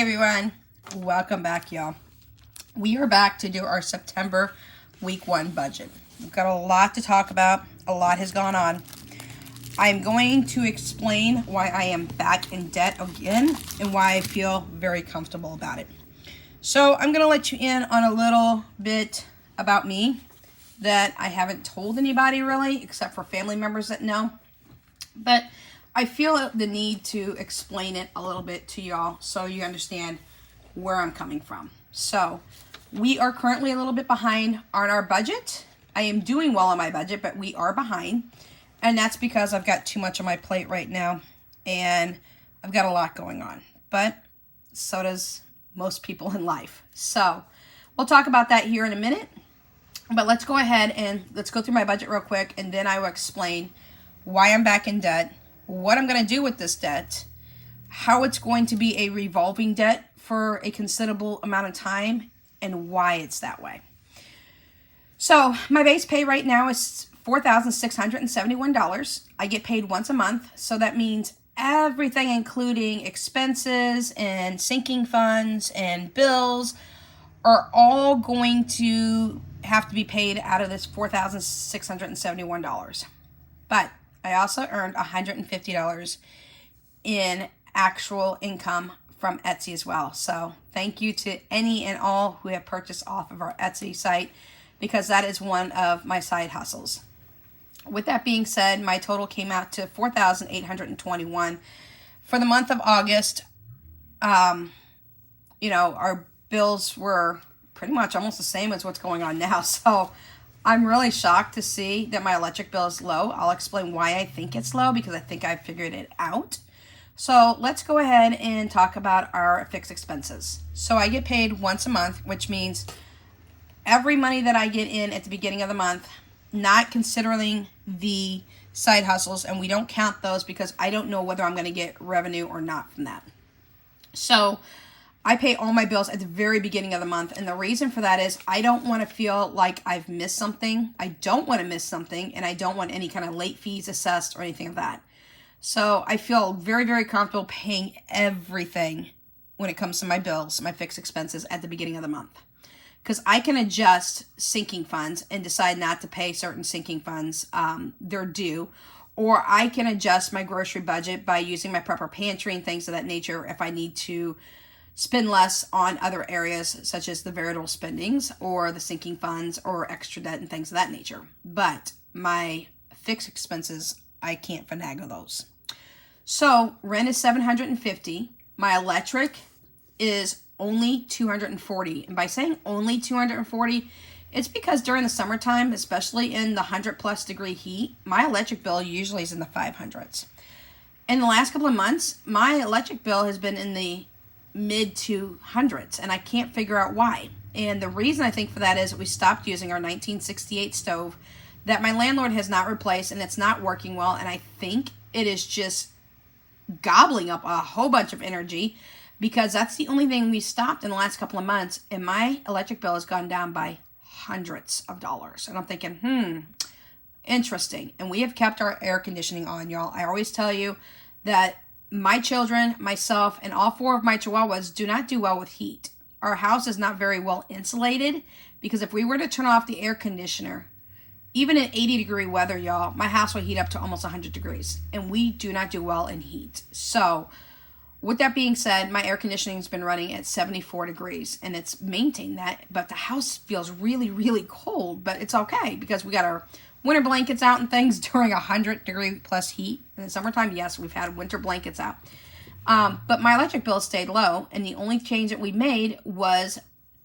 everyone, welcome back, y'all. We are back to do our September week 1 budget. We've got a lot to talk about. A lot has gone on. I'm going to explain why I am back in debt again and why I feel very comfortable about it. So I'm going to let you in on a little bit about me that I haven't told anybody really, except for family members that know. But I feel the need to explain it a little bit to y'all so you understand where I'm coming from. So we are currently a little bit behind on our budget. I am doing well on my budget, but we are behind. And that's because I've got too much on my plate right now. And I've got a lot going on. But so does most people in life. So we'll talk about that here in a minute. But let's go ahead and let's go through my budget real quick. And then I will explain why I'm back in debt, what I'm going to do with this debt, how it's going to be a revolving debt for a considerable amount of time, and why it's that way. So my base pay right now is $4,671. I get paid once a month, so that means everything including expenses and sinking funds and bills are all going to have to be paid out of this $4,671. But I also earned $150 in actual income from Etsy as well. So thank you to any and all who have purchased off of our Etsy site, because that is one of my side hustles. With that being said, my total came out to $4,821 for the month of August. Our bills were pretty much almost the same as what's going on now. So I'm really shocked to see that my electric bill is low. I'll explain why I think it's low, because I think I figured it out. So let's go ahead and talk about our fixed expenses. So I get paid once a month, which means every money that I get in at the beginning of the month, not considering the side hustles, and we don't count those because I don't know whether I'm going to get revenue or not from that. So I pay all my bills at the very beginning of the month, and the reason for that is I don't want to feel like I've missed something. I don't want to miss something, and I don't want any kind of late fees assessed or anything of that. So I feel very, very comfortable paying everything when it comes to my bills, my fixed expenses at the beginning of the month. Because I can adjust sinking funds and decide not to pay certain sinking funds their due. Or I can adjust my grocery budget by using my prepper pantry and things of that nature if I need to spend less on other areas such as the variable spendings or the sinking funds or extra debt and things of that nature. But my fixed expenses, I can't finagle those. So rent is $750. My electric is only $240. And by saying only $240, it's because during the summertime, especially in the 100+ degree heat, my electric bill usually is in the 500s. In the last couple of months, my electric bill has been in the mid 200s, and I can't figure out why. And the reason I think for that is that we stopped using our 1968 stove that my landlord has not replaced, and it's not working well, and I think it is just gobbling up a whole bunch of energy, because that's the only thing we stopped in the last couple of months, and my electric bill has gone down by hundreds of dollars. And I'm thinking, interesting. And we have kept our air conditioning on, y'all. I always tell you that my children, myself, and all 4 of my chihuahuas do not do well with heat. Our house is not very well insulated, because if we were to turn off the air conditioner, even in 80-degree weather, y'all, my house will heat up to almost 100 degrees. And we do not do well in heat. So with that being said, my air conditioning has been running at 74 degrees, and it's maintained that. But the house feels really, really cold. But it's okay, because we got our winter blankets out and things during 100-degree plus heat. In the summertime, yes, we've had winter blankets out. But my electric bill stayed low, and the only change that we made was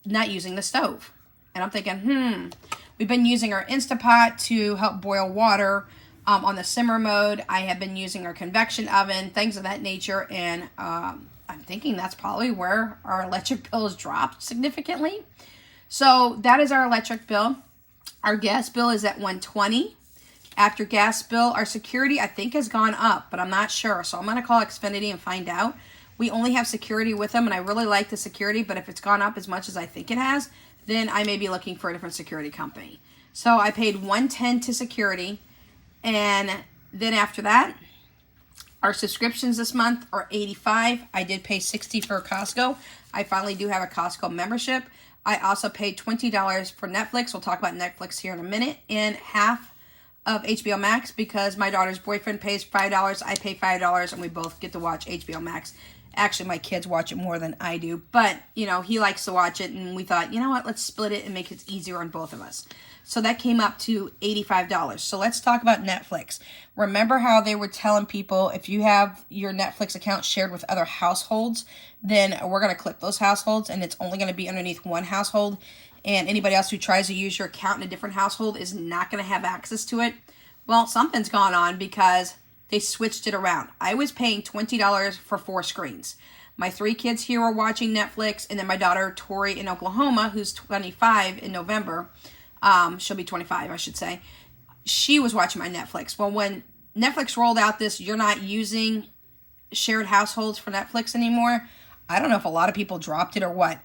not using the stove. And I'm thinking, we've been using our Instapot to help boil water on the simmer mode. I have been using our convection oven, things of that nature, and I'm thinking that's probably where our electric bill has dropped significantly. So that is our electric bill. Our gas bill is at $120. After gas bill, our security, I think, has gone up, but I'm not sure. So I'm going to call Xfinity and find out. We only have security with them, and I really like the security, but if it's gone up as much as I think it has, then I may be looking for a different security company. So I paid $110 to security, and then after that, Our subscriptions this month are $85. I did pay $60 for Costco. I finally do have a Costco membership. I also paid $20 for Netflix. We'll talk about Netflix here in a minute. And half of HBO Max because my daughter's boyfriend pays $5. I pay $5 and we both get to watch HBO Max. Actually, my kids watch it more than I do. But, you know, he likes to watch it. And we thought, you know what, let's split it and make it easier on both of us. So that came up to $85. So let's talk about Netflix. Remember how they were telling people if you have your Netflix account shared with other households, then we're going to click those households and it's only going to be underneath one household. And anybody else who tries to use your account in a different household is not going to have access to it. Well, something's gone on because they switched it around. I was paying $20 for 4 screens. My 3 kids here were watching Netflix, and then my daughter Tori in Oklahoma, who's 25 in November, she'll be 25, I should say. She was watching my Netflix. Well, when Netflix rolled out this, you're not using shared households for Netflix anymore. I don't know if a lot of people dropped it or what,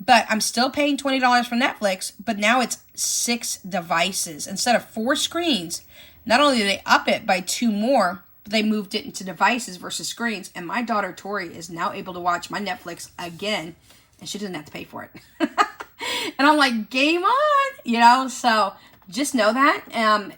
but I'm still paying $20 for Netflix, but now it's 6 devices. Instead of 4 screens, not only did they up it by 2 more, but they moved it into devices versus screens. And my daughter Tori is now able to watch my Netflix again, and she doesn't have to pay for it. And I'm like, game on, you know? So just know that.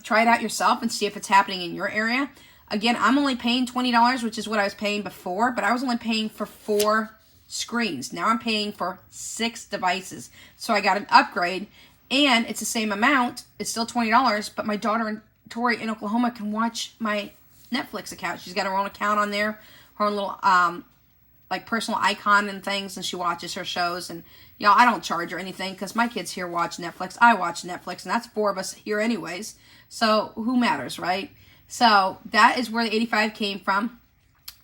Try it out yourself and see if it's happening in your area. Again, I'm only paying $20, which is what I was paying before, but I was only paying for 4 screens. Now I'm paying for 6 devices. So I got an upgrade, and it's the same amount. It's still $20, but my daughter Tori in Oklahoma can watch my Netflix account. She's got her own account on there, her own little like personal icon and things, and she watches her shows. And y'all, I don't charge her anything because my kids here watch Netflix. I watch Netflix, and that's 4 of us here anyways. So who matters, right? So that is where the 85 came from.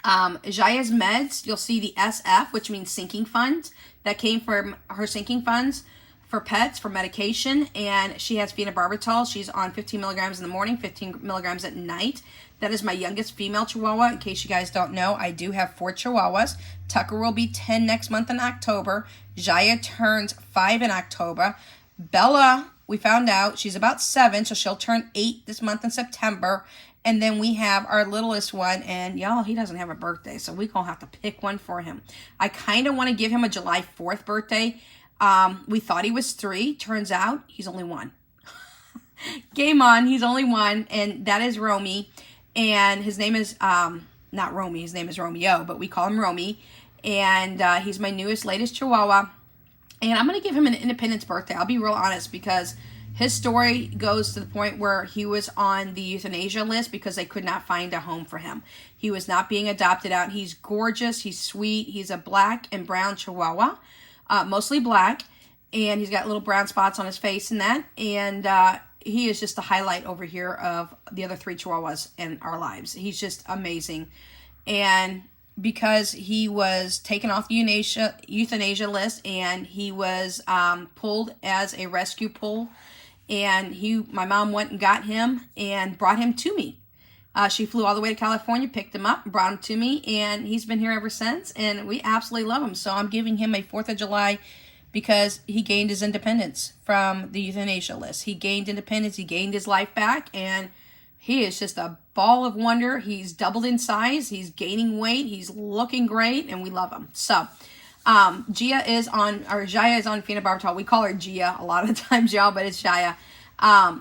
Jaya's meds, you'll see the SF, which means sinking funds. That came from her sinking funds for pets, for medication, and she has phenobarbital. She's on 15 milligrams in the morning, 15 milligrams at night. That is my youngest female Chihuahua. In case you guys don't know, I do have 4 Chihuahuas. Tucker will be 10 next month in October. Jaya turns 5 in October. Bella, we found out, she's about 7, so she'll turn 8 this month in September. And then we have our littlest one, and y'all, he doesn't have a birthday, so we're going to have to pick one for him. I kind of want to give him a July 4th birthday. We thought he was 3. Turns out he's only 1. Game on, he's only 1, and that is Romy. And his name is, not Romy, his name is Romeo, but we call him Romy. And he's my latest Chihuahua. And I'm going to give him an Independence birthday. I'll be real honest, because his story goes to the point where he was on the euthanasia list because they could not find a home for him. He was not being adopted out. He's gorgeous. He's sweet. He's a black and brown Chihuahua, mostly black. And he's got little brown spots on his face and that. And he is just the highlight over here of the other 3 Chihuahuas in our lives. He's just amazing. And because he was taken off the euthanasia list and he was pulled as a rescue pull, and my mom went and got him and brought him to me. She flew all the way to California, picked him up, brought him to me, and he's been here ever since, and we absolutely love him. So I'm giving him a 4th of July because he gained his independence from the euthanasia list. He gained independence, he gained his life back, and he is just a ball of wonder. He's doubled in size, he's gaining weight, he's looking great, and we love him. So Jaya is on phenobarbital. We call her Gia a lot of times, y'all, but it's Jaya.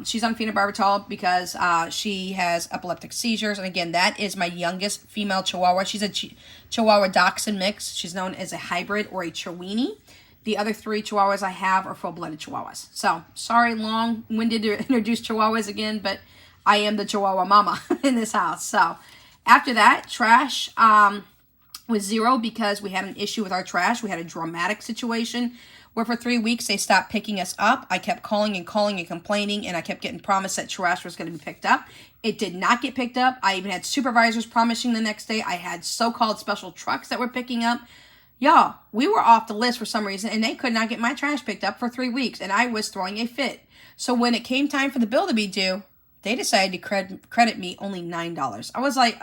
She's on phenobarbital because she has epileptic seizures. And again, that is my youngest female Chihuahua. She's a Chihuahua Dachshund mix. She's known as a hybrid or a Chiweenie. The other 3 Chihuahuas I have are full-blooded Chihuahuas. So, sorry, long-winded to introduce Chihuahuas again, but I am the Chihuahua mama in this house. So, after that, trash was 0 because we had an issue with our trash. We had a dramatic situation where for 3 weeks they stopped picking us up. I kept calling and complaining, and I kept getting promised that trash was going to be picked up. It did not get picked up. I even had supervisors promising the next day. I had so-called special trucks that were picking up. Y'all, we were off the list for some reason, and they could not get my trash picked up for 3 weeks, and I was throwing a fit. So when it came time for the bill to be due, they decided to credit me only $9. I was like,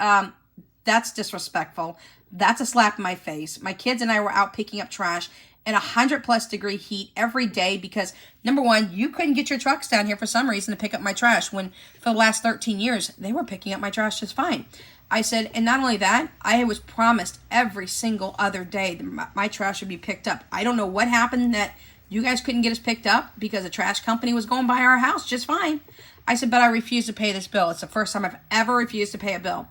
that's disrespectful. That's a slap in my face. My kids and I were out picking up trash, in 100+ degree heat every day because, number one, you couldn't get your trucks down here for some reason to pick up my trash when for the last 13 years, they were picking up my trash just fine. I said, and not only that, I was promised every single other day that my trash would be picked up. I don't know what happened that you guys couldn't get us picked up because a trash company was going by our house just fine. I said, but I refuse to pay this bill. It's the first time I've ever refused to pay a bill.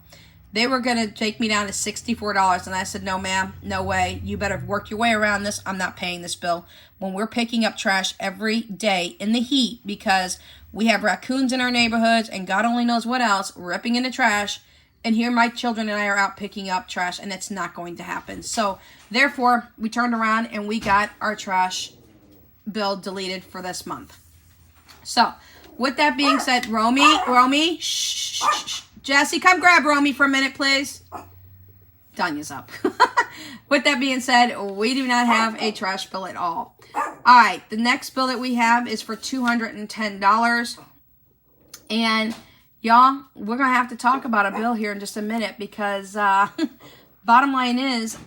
They were going to take me down to $64, and I said, no, ma'am, no way. You better work your way around this. I'm not paying this bill. When we're picking up trash every day in the heat because we have raccoons in our neighborhoods and God only knows what else, ripping into trash, and here my children and I are out picking up trash, and it's not going to happen. So, therefore, we turned around and we got our trash bill deleted for this month. So, with that being said, Romy, shh. Jesse, come grab Romy for a minute, please. Tanya's up. With that being said, we do not have a trash bill at all. All right, the next bill that we have is for $210. And y'all, we're going to have to talk about a bill here in just a minute because bottom line is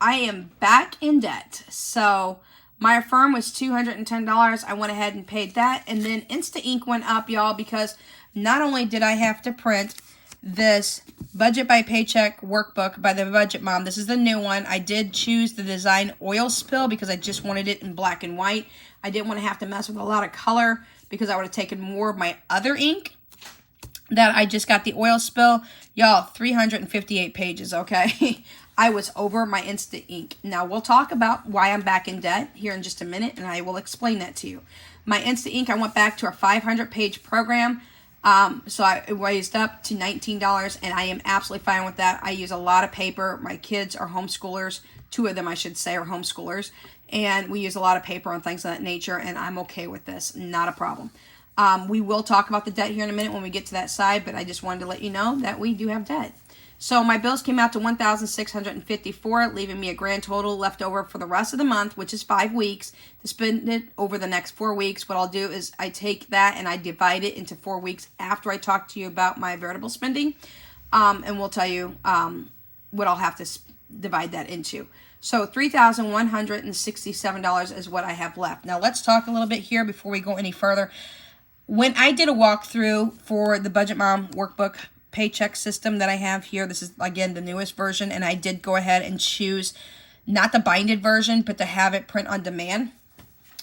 I am back in debt. So my Affirm was $210. I went ahead and paid that. And then Insta Ink went up, y'all, because not only did I have to print this Budget by Paycheck workbook by the Budget Mom. This is the new one. I did choose the design oil spill because I just wanted it in black and white. I didn't want to have to mess with a lot of color because I would have taken more of my other ink that I just got the oil spill. Y'all, 358 pages, okay? I was over my Insta Ink. Now, we'll talk about why I'm back in debt here in just a minute, and I will explain that to you. My Insta Ink, I went back to a 500-page program. So I raised up to $19, and I am absolutely fine with that. I use a lot of paper. My kids are homeschoolers. 2 of them, I should say, are homeschoolers. And we use a lot of paper and things of that nature, and I'm okay with this. Not a problem. We will talk about the debt here in a minute when we get to that side, but I just wanted to let you know that we do have debt. So my bills came out to $1,654, leaving me a grand total left over for the rest of the month, which is 5 weeks, to spend it over the next 4 weeks. What I'll do is I take that and I divide it into 4 weeks after I talk to you about my variable spending, and we'll tell you what I'll have to divide that into. So $3,167 is what I have left. Now let's talk a little bit here before we go any further. When I did a walkthrough for the Budget Mom workbook paycheck system that I have here, this is again the newest version, and I did go ahead and choose not the binded version, but to have it print on demand.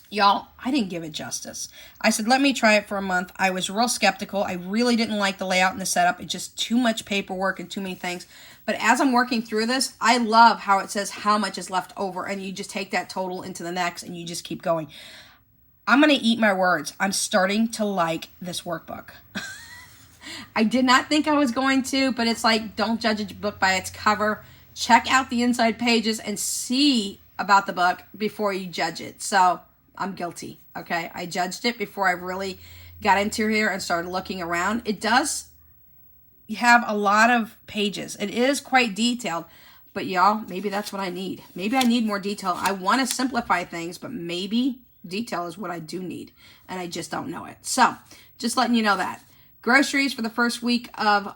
Y'all, I didn't give it justice. I said, let me try it for a month. I was real skeptical. I really didn't like the layout and the setup. It's just too much paperwork and too many things. But as I'm working through this, I love how it says how much is left over, and you just take that total into the next and you just keep going. I'm going to eat my words. I'm starting to like this workbook. I did not think I was going to, but it's like, don't judge a book by its cover. Check out the inside pages and see about the book before you judge it. So I'm guilty, okay? I judged it before I really got into here and started looking around. It does have a lot of pages. It is quite detailed, but y'all, maybe that's what I need. Maybe I need more detail. I want to simplify things, but maybe detail is what I do need, and I just don't know it. So just letting you know that. Groceries for the first week of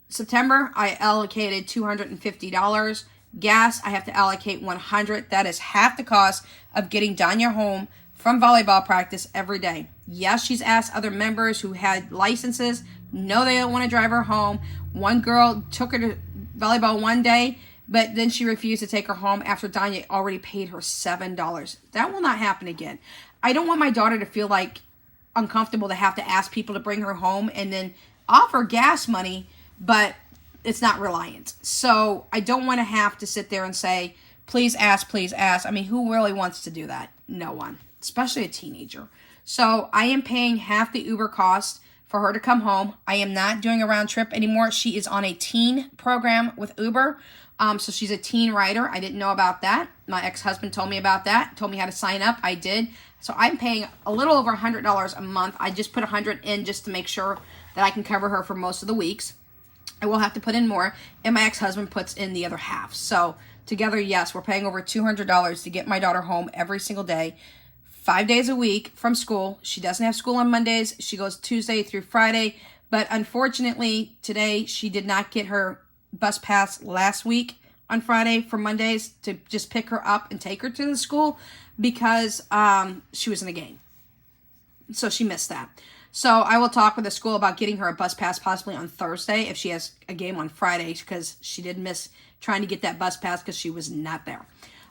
September, I allocated $250. Gas, I have to allocate $100. That is half the cost of getting Danya home from volleyball practice every day. Yes, she's asked other members who had licenses. No, they don't want to drive her home. One girl took her to volleyball one day, but then she refused to take her home after Danya already paid her $7. That will not happen again. I don't want my daughter to feel like uncomfortable to have to ask people to bring her home and then offer gas money, but it's not reliant. So I don't want to have to sit there and say, please ask, please ask. I mean, who really wants to do that? No one, especially a teenager. So I am paying half the Uber cost for her to come home. I am not doing a round trip anymore. She is on a teen program with Uber. So she's a teen rider. I didn't know about that. My ex-husband told me about that, told me how to sign up. I did. So I'm paying a little over $100 a month. I just put $100 in just to make sure that I can cover her for most of the weeks. I will have to put in more, and my ex-husband puts in the other half. So together, yes, we're paying over $200 to get my daughter home every single day, 5 days a week from school. She doesn't have school on Mondays. She goes Tuesday through Friday. But unfortunately, today she did not get her bus pass last week. on Friday for Mondays to just pick her up and take her to the school because she was in a game. So she missed that. So I will talk with the school about getting her a bus pass possibly on Thursday if she has a game on Friday, because she did miss trying to get that bus pass because she was not there.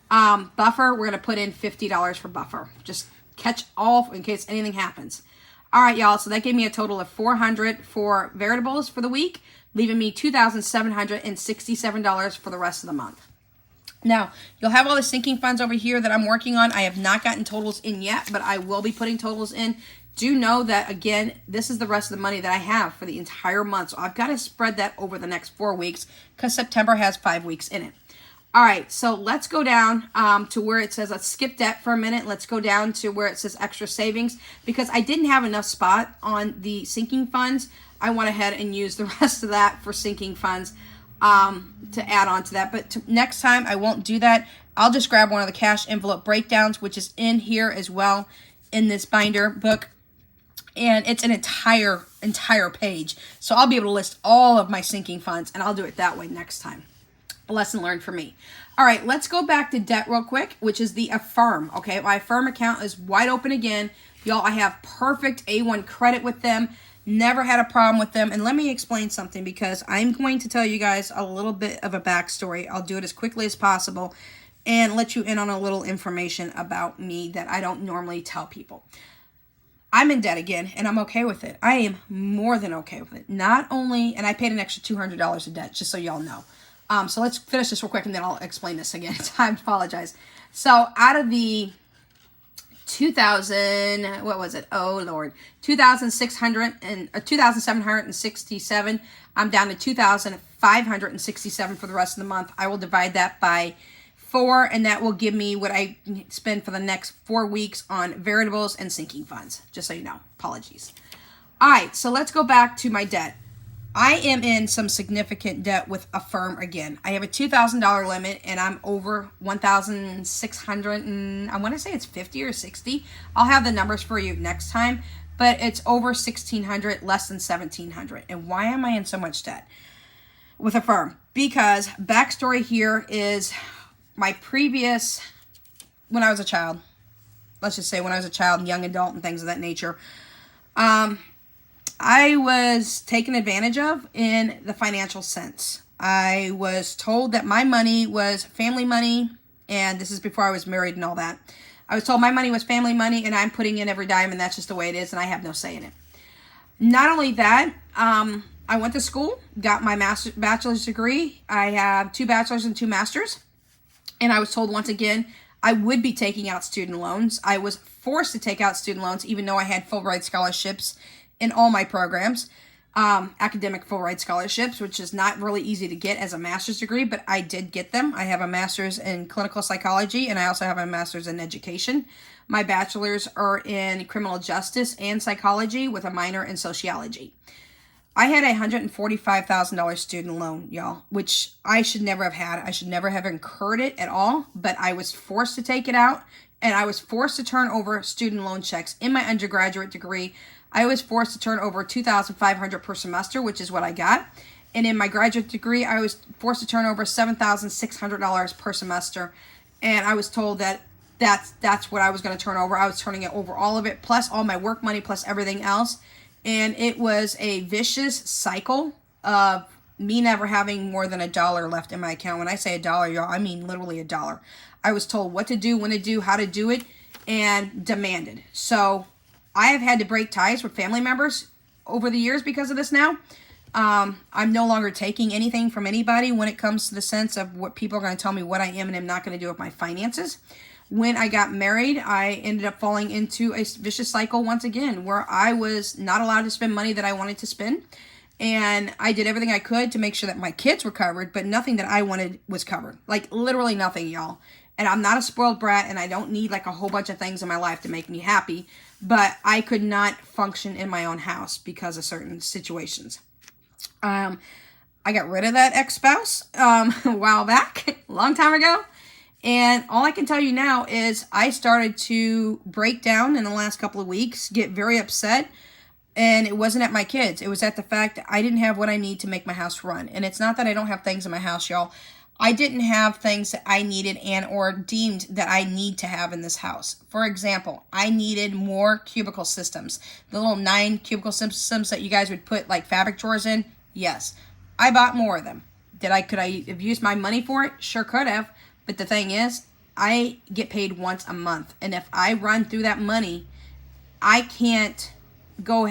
Buffer, we're going to put in $50 for buffer. Just catch all in case anything happens. All right, y'all. So that gave me a total of $400 for variables for the week, leaving me $2,767 for the rest of the month. Now, you'll have all the sinking funds over here that I'm working on. I have not gotten totals in yet, but I will be putting totals in. Do know that, again, this is the rest of the money that I have for the entire month. So I've got to spread that over the next 4 weeks because September has 5 weeks in it. All right, so let's go down to where it says, let's skip debt for a minute. Let's go down to where it says extra savings, because I didn't have enough spot on the sinking funds. I went ahead and used the rest of that for sinking funds to add on to that. But next time I won't do that. I'll just grab one of the cash envelope breakdowns, which is in here as well in this binder book. And it's an entire page. So I'll be able to list all of my sinking funds, and I'll do it that way next time. A lesson learned for me. All right, let's go back to debt real quick, which is the Affirm. Okay, my Affirm account is wide open again. Y'all, I have perfect A1 credit with them. Never had a problem with them. And let me explain something, because I'm going to tell you guys a little bit of a backstory. I'll do it as quickly as possible and let you in on a little information about me that I don't normally tell people. I'm in debt again, and I'm okay with it. I am more than okay with it. Not only, and I paid an extra $200 in debt, just so y'all know. So let's finish this real quick, and then I'll explain this again. I apologize. So out of the 2,000, what was it? Oh, Lord. 2,767. I'm down to 2,567 for the rest of the month. I will divide that by 4, and that will give me what I spend for the next 4 weeks on variables and sinking funds, just so you know. Apologies. All right, so let's go back to my debt. I am in some significant debt with Affirm again. I have a $2,000 limit, and I'm over 1,600, and I want to say it's 50 or 60. I'll have the numbers for you next time, but it's over 1,600, less than 1,700. And why am I in so much debt with Affirm? Because backstory here is my previous, when I was a child, let's just say when I was a child, young adult, and things of that nature, I was taken advantage of in the financial sense. I was told that my money was family money, and this is before I was married and all that. I was told my money was family money, and I'm putting in every dime, and that's just the way it is, and I have no say in it. Not only that, I went to school, got my bachelor's degree. I have 2 bachelors and 2 masters, and I was told once again I would be taking out student loans. I was forced to take out student loans, even though I had full ride scholarships in all my programs, academic full ride scholarships, which is not really easy to get as a master's degree, but I did get them. I have a master's in clinical psychology, and I also have a master's in education. My bachelor's are in criminal justice and psychology with a minor in sociology. I had a $145,000 student loan, y'all, which I should never have had. I should never have incurred it at all, but I was forced to take it out, and I was forced to turn over student loan checks. In my undergraduate degree, I was forced to turn over $2,500 per semester, which is what I got. And in my graduate degree, I was forced to turn over $7,600 per semester. And I was told that that's what I was going to turn over. I was turning it over, all of it, plus all my work money, plus everything else. And it was a vicious cycle of me never having more than $1 left in my account. When I say $1, y'all, I mean literally $1. I was told what to do, when to do, how to do it, and demanded. So I have had to break ties with family members over the years because of this now. I'm no longer taking anything from anybody when it comes to the sense of what people are going to tell me what I am and am not going to do with my finances. When I got married, I ended up falling into a vicious cycle once again, where I was not allowed to spend money that I wanted to spend. And I did everything I could to make sure that my kids were covered, but nothing that I wanted was covered. Like, literally nothing, y'all. And I'm not a spoiled brat, and I don't need like a whole bunch of things in my life to make me happy. But I could not function in my own house because of certain situations. I got rid of that ex-spouse a while back, a long time ago. And all I can tell you now is I started to break down in the last couple of weeks, get very upset. And it wasn't at my kids. It was at the fact that I didn't have what I need to make my house run. And it's not that I don't have things in my house, y'all. I didn't have things that I needed and or deemed that I need to have in this house. For example, I needed more cubicle systems. The little 9 cubicle systems that you guys would put like fabric drawers in. Yes, I bought more of them. Could I have used my money for it? Sure could have. But the thing is, I get paid once a month. And if I run through that money, I can't go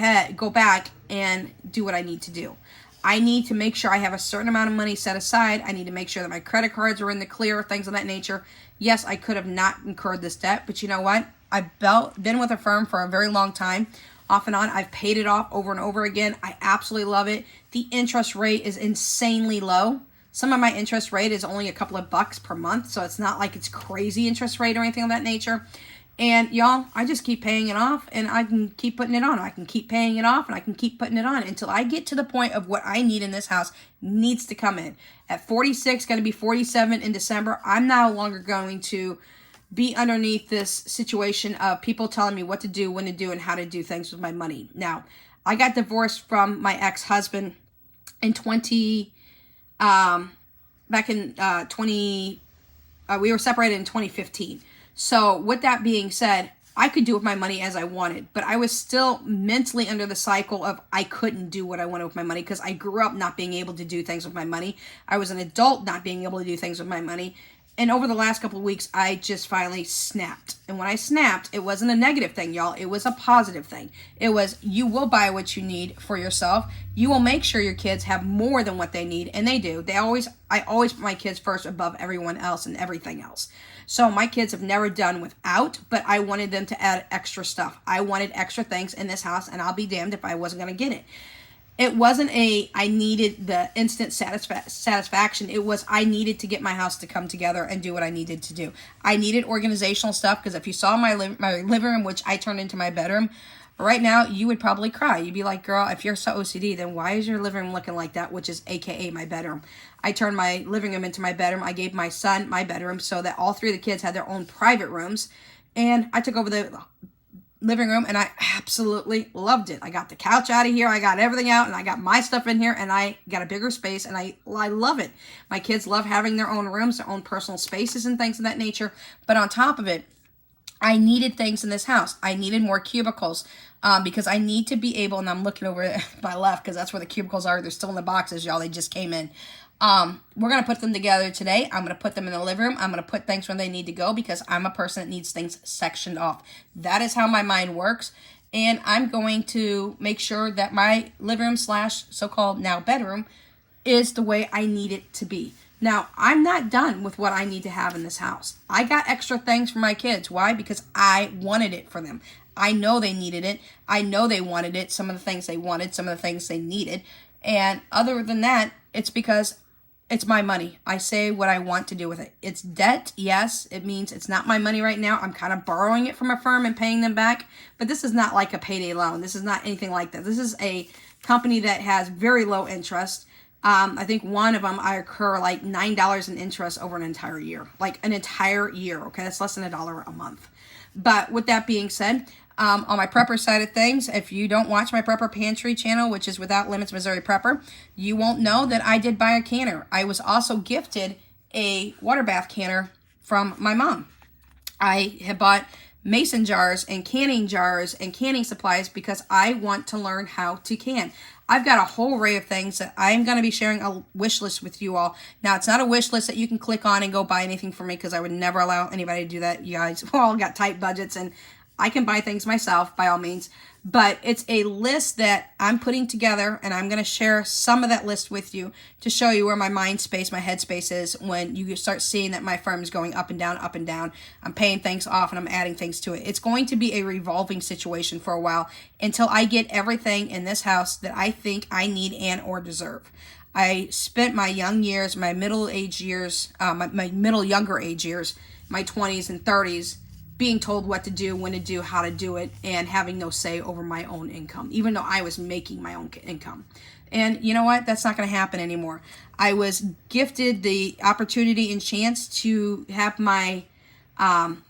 back and do what I need to do. I need to make sure I have a certain amount of money set aside. I need to make sure that my credit cards are in the clear, things of that nature. Yes, I could have not incurred this debt, but you know what? I've been with a firm for a very long time. Off and on, I've paid it off over and over again. I absolutely love it. The interest rate is insanely low. Some of my interest rate is only a couple of bucks per month, so it's not like it's crazy interest rate or anything of that nature. And y'all, I just keep paying it off and I can keep putting it on. I can keep paying it off and I can keep putting it on until I get to the point of what I need in this house needs to come in. At 46, going to be 47 in December, I'm no longer going to be underneath this situation of people telling me what to do, when to do, and how to do things with my money. Now, I got divorced from my ex-husband in we were separated in 2015. So with that being said, I could do with my money as I wanted, but I was still mentally under the cycle of I couldn't do what I wanted with my money because I grew up not being able to do things with my money. I was an adult not being able to do things with my money. And over the last couple of weeks, I just finally snapped. And when I snapped, it wasn't a negative thing, y'all. It was a positive thing. It was, you will buy what you need for yourself. You will make sure your kids have more than what they need. And they do. I always put my kids first above everyone else and everything else. So my kids have never done without, but I wanted them to add extra stuff. I wanted extra things in this house, and I'll be damned if I wasn't going to get it. It wasn't I needed the instant satisfaction. It was I needed to get my house to come together and do what I needed to do. I needed organizational stuff because if you saw my living room, which I turned into my bedroom, right now you would probably cry. You'd be like, girl, if you're so OCD, then why is your living room looking like that, which is AKA my bedroom. I turned my living room into my bedroom. I gave my son my bedroom so that all 3 of the kids had their own private rooms. And I took over the living room and I absolutely loved it. I got the couch out of here. I got everything out and I got my stuff in here and I got a bigger space and I love it. My kids love having their own rooms, their own personal spaces and things of that nature. But on top of it, I needed things in this house. I needed more cubicles because I need to be able, and I'm looking over my left because that's where the cubicles are. They're still in the boxes, y'all. They just came in. We're going to put them together today. I'm going to put them in the living room. I'm going to put things where they need to go because I'm a person that needs things sectioned off. That is how my mind works. And I'm going to make sure that my living room / so-called now bedroom is the way I need it to be. Now, I'm not done with what I need to have in this house. I got extra things for my kids. Why? Because I wanted it for them. I know they needed it. I know they wanted it. Some of the things they wanted, some of the things they needed. And other than that, it's because it's my money. I say what I want to do with it. It's debt, yes. It means it's not my money right now. I'm kind of borrowing it from a firm and paying them back. But this is not like a payday loan. This is not anything like that. This is a company that has very low interest. I think one of them, I incur like $9 in interest over an entire year. Like an entire year, okay? That's less than $1 a month. But with that being said, on my prepper side of things, if you don't watch my prepper pantry channel, which is Without Limits Missouri Prepper, you won't know that I did buy a canner. I was also gifted a water bath canner from my mom. I have bought mason jars and canning supplies because I want to learn how to can. I've got a whole array of things that I'm going to be sharing a wish list with you all. Now, it's not a wish list that you can click on and go buy anything for me because I would never allow anybody to do that. You guys all got tight budgets and I can buy things myself by all means. But it's a list that I'm putting together and I'm going to share some of that list with you to show you where my mind space, my head space is when you start seeing that my firm is going up and down, up and down. I'm paying things off and I'm adding things to it. It's going to be a revolving situation for a while until I get everything in this house that I think I need and or deserve. I spent my young years, my middle-aged years, my younger age years, my 20s and 30s, being told what to do, when to do, how to do it, and having no say over my own income, even though I was making my own income. And you know what? That's not going to happen anymore. I was gifted the opportunity and chance to have my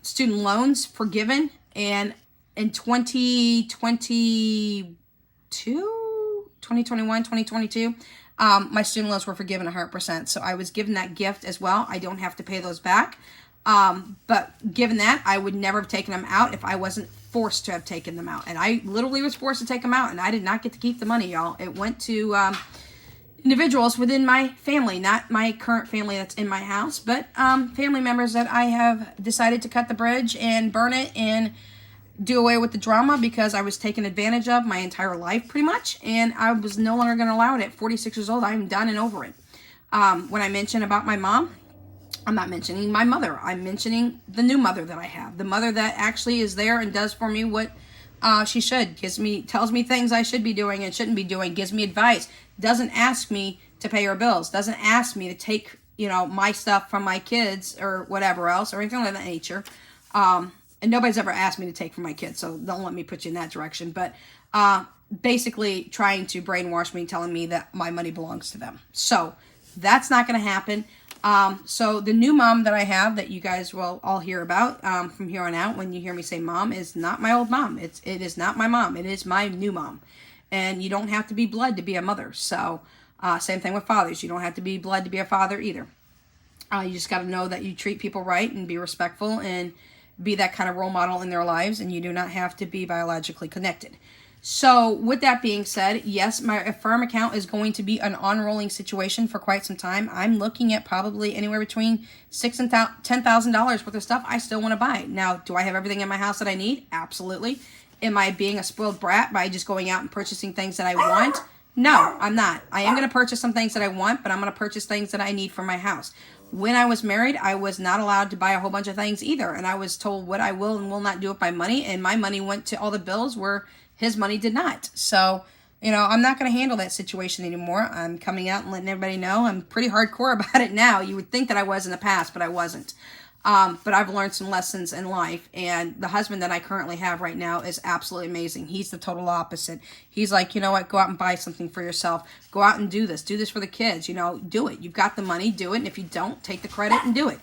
student loans forgiven, and in 2021, 2022, my student loans were forgiven 100%. So I was given that gift as well. I don't have to pay those back. But given that, I would never have taken them out if I wasn't forced to have taken them out. And I literally was forced to take them out, and I did not get to keep the money, y'all. It went to individuals within my family, not my current family that's in my house, but family members that I have decided to cut the bridge and burn it and do away with the drama because I was taken advantage of my entire life pretty much, and I was no longer going to allow it. At 46 years old, I'm done and over it. When I mention about my mom, I'm not mentioning my mother. I'm mentioning the new mother that I have. The mother that actually is there and does for me what she should. Tells me things I should be doing and shouldn't be doing. Gives me advice. Doesn't ask me to pay her bills. Doesn't ask me to take, my stuff from my kids or whatever else or anything of that nature. And nobody's ever asked me to take from my kids, so don't let me put you in that direction. But basically trying to brainwash me, telling me that my money belongs to them. So that's not going to happen. So the new mom that I have that you guys will all hear about from here on out, when you hear me say mom, is not my old mom. It is not my mom. It is my new mom. And you don't have to be blood to be a mother. So same thing with fathers. You don't have to be blood to be a father either. You just got to know that you treat people right and be respectful and be that kind of role model in their lives. And you do not have to be biologically connected. So with that being said, yes, my Affirm account is going to be an on-rolling situation for quite some time. I'm looking at probably anywhere between $6,000 and $10,000 worth of stuff I still want to buy. Now, do I have everything in my house that I need? Absolutely. Am I being a spoiled brat by just going out and purchasing things that I want? No, I'm not. I am going to purchase some things that I want, but I'm going to purchase things that I need for my house. When I was married, I was not allowed to buy a whole bunch of things either. And I was told what I will and will not do with my money. And my money went to all the bills where his money did not. So, I'm not going to handle that situation anymore. I'm coming out and letting everybody know. I'm pretty hardcore about it now. You would think that I was in the past, but I wasn't. But I've learned some lessons in life. And the husband that I currently have right now is absolutely amazing. He's the total opposite. He's like, you know what? Go out and buy something for yourself. Go out and do this. Do this for the kids. Do it. You've got the money. Do it. And if you don't, take the credit and do it.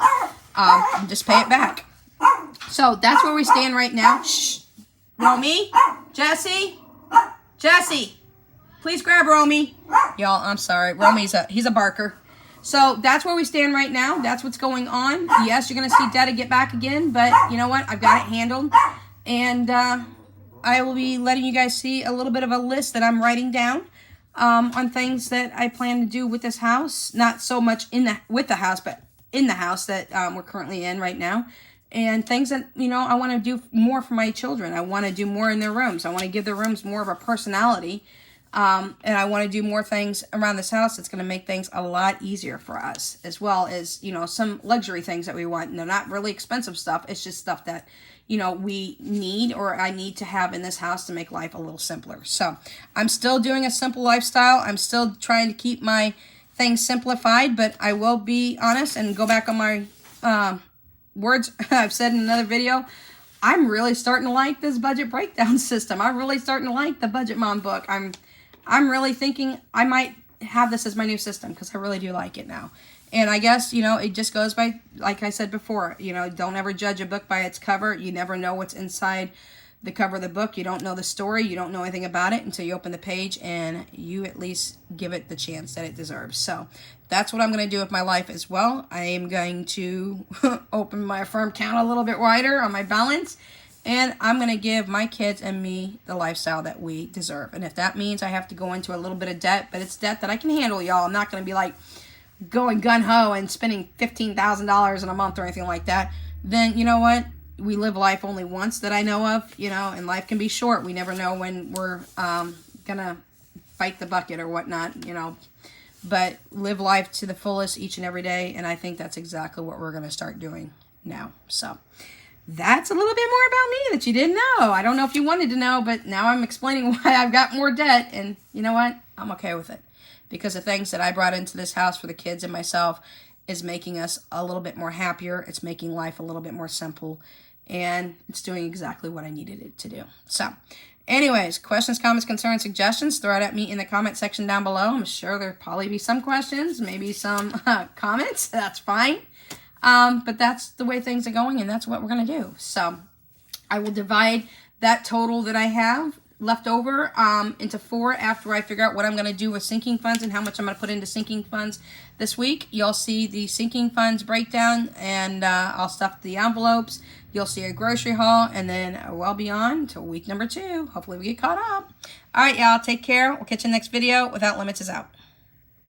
And just pay it back. So that's where we stand right now. Shh. Romy, Jesse, please grab Romy. Y'all, I'm sorry. Romy's he's a barker. So that's where we stand right now. That's what's going on. Yes, you're going to see Daddy get back again, but you know what? I've got it handled. And I will be letting you guys see a little bit of a list that I'm writing down on things that I plan to do with this house. Not so much with the house, but in the house that we're currently in right now. And things that, I want to do more for my children. I want to do more in their rooms. I want to give their rooms more of a personality. And I want to do more things around this house that's going to make things a lot easier for us. As well as, some luxury things that we want. And they're not really expensive stuff. It's just stuff that, we need or I need to have in this house to make life a little simpler. So I'm still doing a simple lifestyle. I'm still trying to keep my things simplified. But I will be honest and go back on my words I've said in another video. I'm really starting to like this budget breakdown system. I'm really starting to like the Budget Mom book. I'm really thinking I might have this as my new system because I really do like it now. And I guess, it just goes by, like I said before, don't ever judge a book by its cover. You never know what's inside the cover of the book. You don't know the story. You don't know anything about it until you open the page and you at least give it the chance that it deserves. So that's what I'm going to do with my life as well. I am going to open my Affirm account a little bit wider on my balance. And I'm going to give my kids and me the lifestyle that we deserve. And if that means I have to go into a little bit of debt, but it's debt that I can handle, y'all. I'm not going to be like going gun-ho and spending $15,000 in a month or anything like that. Then you know what? We live life only once that I know of, and life can be short. We never know when we're going to bite the bucket or whatnot, But live life to the fullest each and every day. And I think that's exactly what we're going to start doing now. So that's a little bit more about me that you didn't know. I don't know if you wanted to know, but now I'm explaining why I've got more debt. And you know what? I'm okay with it. Because the things that I brought into this house for the kids and myself is making us a little bit more happier. It's making life a little bit more simple. And it's doing exactly what I needed it to do. So anyways, questions, comments, concerns, suggestions, throw it at me in the comment section down below. I'm sure there'll probably be some questions, maybe some comments. That's fine. But that's the way things are going, and that's what we're going to do. So I will divide that total that I have left over into 4 after I figure out what I'm going to do with sinking funds and how much I'm going to put into sinking funds this week. You'll see the sinking funds breakdown, and I'll stuff the envelopes. You'll see a grocery haul, and then we'll be on to week number 2. Hopefully we get caught up. All right, y'all. Take care. We'll catch you in the next video. Without Limits is out.